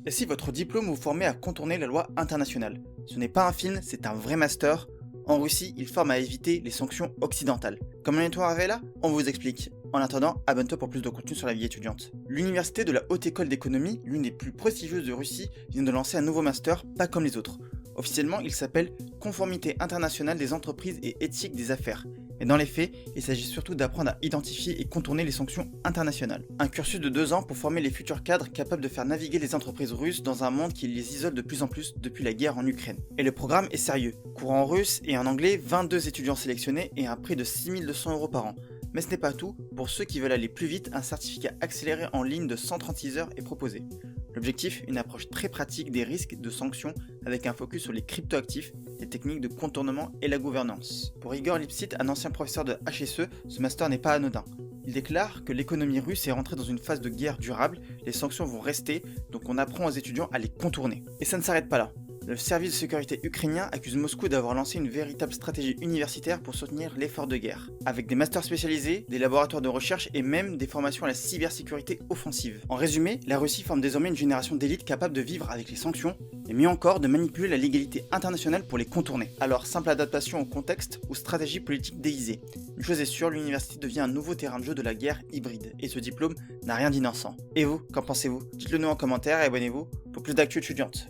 Et si votre diplôme vous formait à contourner la loi internationale? Ce n'est pas un film, c'est un vrai master. En Russie, il forme à éviter les sanctions occidentales. Comment en est-on arrivé là? On vous explique. En attendant, abonne-toi pour plus de contenu sur la vie étudiante. L'université de la Haute École d'économie, l'une des plus prestigieuses de Russie, vient de lancer un nouveau master, pas comme les autres. Officiellement, il s'appelle Conformité internationale des entreprises et éthique des affaires. Et dans les faits, il s'agit surtout d'apprendre à identifier et contourner les sanctions internationales. Un cursus de 2 ans pour former les futurs cadres capables de faire naviguer les entreprises russes dans un monde qui les isole de plus en plus depuis la guerre en Ukraine. Et le programme est sérieux. Cours en russe et en anglais, 22 étudiants sélectionnés et un prix de 6 200 € par an. Mais ce n'est pas tout, pour ceux qui veulent aller plus vite, un certificat accéléré en ligne de 136 heures est proposé. L'objectif, une approche très pratique des risques de sanctions avec un focus sur les cryptoactifs, les techniques de contournement et la gouvernance. Pour Igor Lipsit, un ancien professeur de HSE, ce master n'est pas anodin. Il déclare que l'économie russe est rentrée dans une phase de guerre durable, les sanctions vont rester, donc on apprend aux étudiants à les contourner. Et ça ne s'arrête pas là. Le service de sécurité ukrainien accuse Moscou d'avoir lancé une véritable stratégie universitaire pour soutenir l'effort de guerre, avec des masters spécialisés, des laboratoires de recherche et même des formations à la cybersécurité offensive. En résumé, la Russie forme désormais une génération d'élite capable de vivre avec les sanctions, et mieux encore de manipuler la légalité internationale pour les contourner. Alors, simple adaptation au contexte ou stratégie politique déguisée. Une chose est sûre, l'université devient un nouveau terrain de jeu de la guerre hybride, et ce diplôme n'a rien d'innocent. Et vous, qu'en pensez-vous? Dites-le nous en commentaire et abonnez-vous pour plus d'actu étudiante.